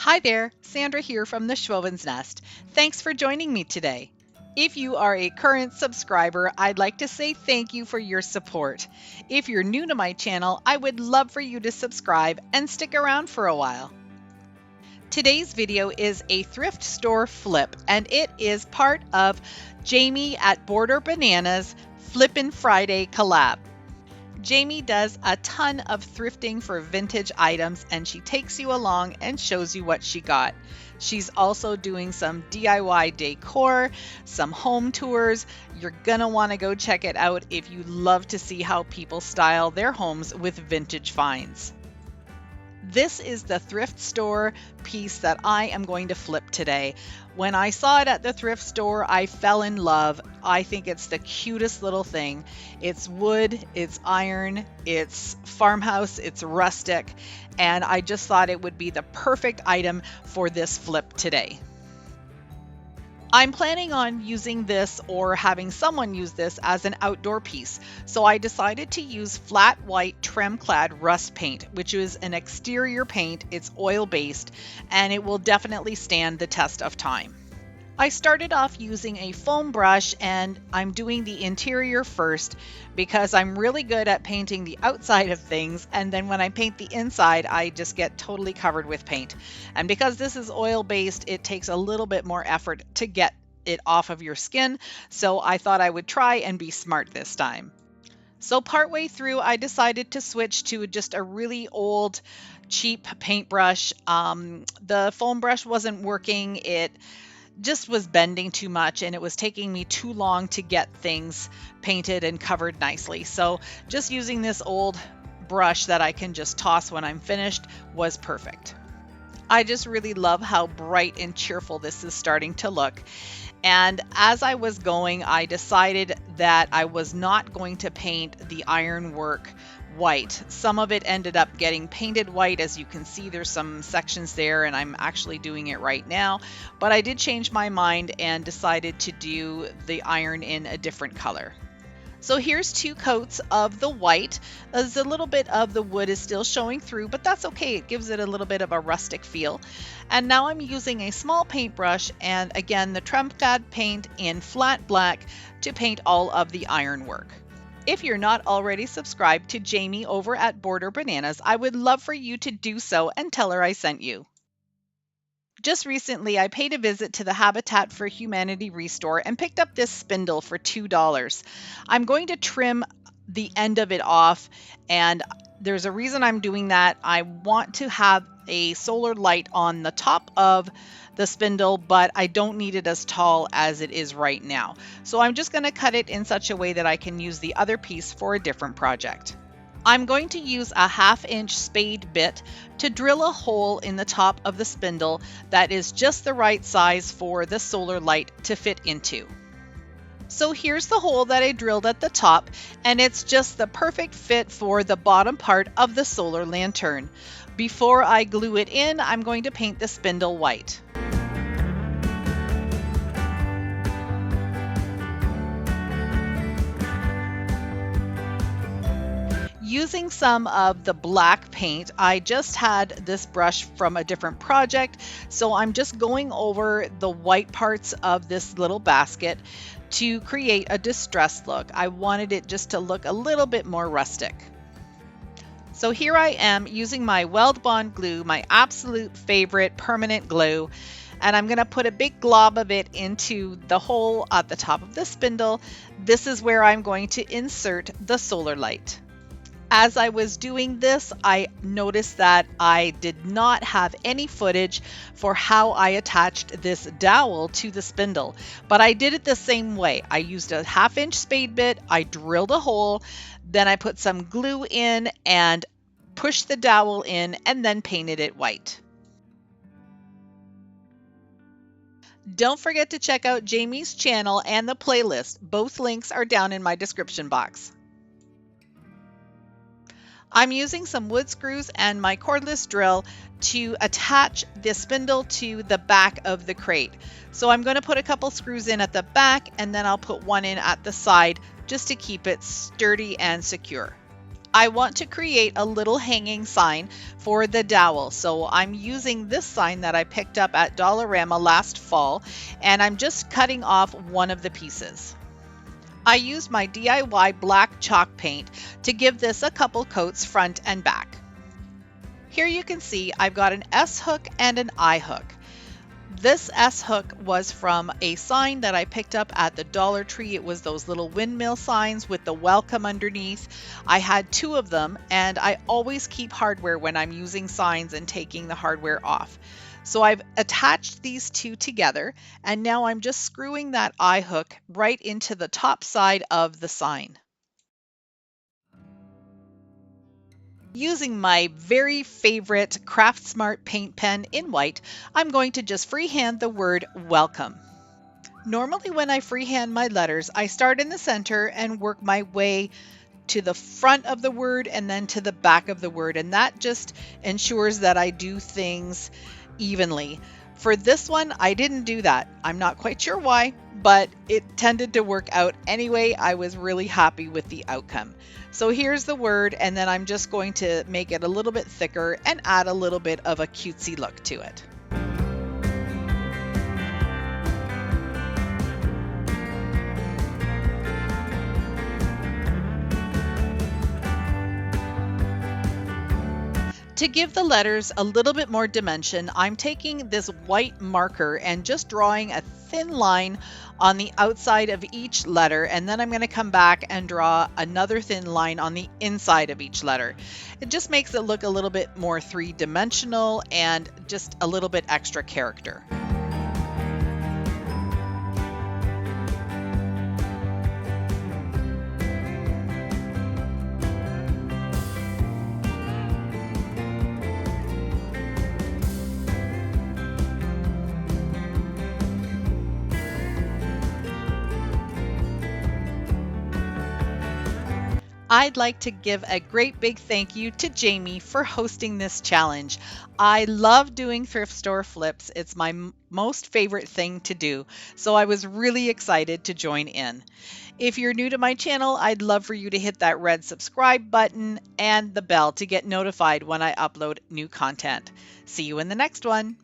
Hi there, Sandra here from the Schwowin's Nest. Thanks for joining me today. If you are a current subscriber, I'd like to say thank you for your support. If you're new to my channel, I would love for you to subscribe and stick around for a while. Today's video is a thrift store flip, and it is part of Jamie at Border Bananas Flippin' Friday collab. Jamie does a ton of thrifting for vintage items, and she takes you along and shows you what she got. She's also doing some DIY decor, some home tours. You're gonna want to go check it out if you love to see how people style their homes with vintage finds. This is the thrift store piece that I am going to flip today. When I saw it at the thrift store, I fell in love. I think it's the cutest little thing. It's wood, it's iron, it's farmhouse, it's rustic, and I just thought it would be the perfect item for this flip today. I'm planning on using this or having someone use this as an outdoor piece, so I decided to use flat white trim-clad rust paint, which is an exterior paint. It's oil-based, and it will definitely stand the test of time. I started off using a foam brush, and I'm doing the interior first because I'm really good at painting the outside of things, and then when I paint the inside, I just get totally covered with paint. And because this is oil-based, it takes a little bit more effort to get it off of your skin, so I thought I would try and be smart this time. So partway through, I decided to switch to just a really old, cheap paintbrush. The foam brush wasn't working. It just was bending too much, and it was taking me too long to get things painted and covered nicely. So just using this old brush that I can just toss when I'm finished was perfect. I just really love how bright and cheerful this is starting to look. And as I was going, I decided that I was not going to paint the ironwork white. Some of it ended up getting painted white. As you can see, there's some sections there, and I'm actually doing it right now. But I did change my mind and decided to do the iron in a different color. So here's 2 coats of the white. As a little bit of the wood is still showing through, but that's okay. It gives it a little bit of a rustic feel. And now I'm using a small paintbrush and again the trim-clad paint in flat black to paint all of the ironwork. If you're not already subscribed to Jamie over at Border Bananas, I would love for you to do so and tell her I sent you. Just recently, I paid a visit to the Habitat for Humanity Restore and picked up this spindle for $2. I'm going to trim the end of it off, and there's a reason I'm doing that. I want to have a solar light on the top of the spindle, but I don't need it as tall as it is right now. So I'm just going to cut it in such a way that I can use the other piece for a different project. I'm going to use a 1/2-inch spade bit to drill a hole in the top of the spindle that is just the right size for the solar light to fit into. So here's the hole that I drilled at the top, and it's just the perfect fit for the bottom part of the solar lantern. Before I glue it in, I'm going to paint the spindle white. Using some of the black paint, I just had this brush from a different project, so I'm just going over the white parts of this little basket to create a distressed look. I wanted it just to look a little bit more rustic. So here I am using my Weldbond glue, my absolute favorite permanent glue, and I'm going to put a big glob of it into the hole at the top of the spindle. This is where I'm going to insert the solar light. As I was doing this, I noticed that I did not have any footage for how I attached this dowel to the spindle, but I did it the same way. I used a 1/2-inch spade bit, I drilled a hole, then I put some glue in and pushed the dowel in and then painted it white. Don't forget to check out Jamie's channel and the playlist. Both links are down in my description box. I'm using some wood screws and my cordless drill to attach the spindle to the back of the crate. So I'm going to put a couple screws in at the back, and then I'll put one in at the side just to keep it sturdy and secure. I want to create a little hanging sign for the dowel. So I'm using this sign that I picked up at Dollarama last fall, and I'm just cutting off one of the pieces. I used my DIY black chalk paint to give this a couple coats front and back. Here you can see I've got an S hook and an I hook. This S hook was from a sign that I picked up at the Dollar Tree. It was those little windmill signs with the welcome underneath. I had two of them, and I always keep hardware when I'm using signs and taking the hardware off. So I've attached these two together, and now I'm just screwing that I hook right into the top side of the sign. Using my very favorite CraftSmart paint pen in white, I'm going to just freehand the word welcome. Normally when I freehand my letters, I start in the center and work my way to the front of the word and then to the back of the word, and that just ensures that I do things evenly. For this one, I didn't do that. I'm not quite sure why, but it tended to work out anyway. I was really happy with the outcome. So here's the word, and then I'm just going to make it a little bit thicker and add a little bit of a cutesy look to it. To give the letters a little bit more dimension, I'm taking this white marker and just drawing a thin line on the outside of each letter, and then I'm going to come back and draw another thin line on the inside of each letter. It just makes it look a little bit more three-dimensional and just a little bit extra character. I'd like to give a great big thank you to Jamie for hosting this challenge. I love doing thrift store flips. It's my most favorite thing to do, so I was really excited to join in. If you're new to my channel, I'd love for you to hit that red subscribe button and the bell to get notified when I upload new content. See you in the next one.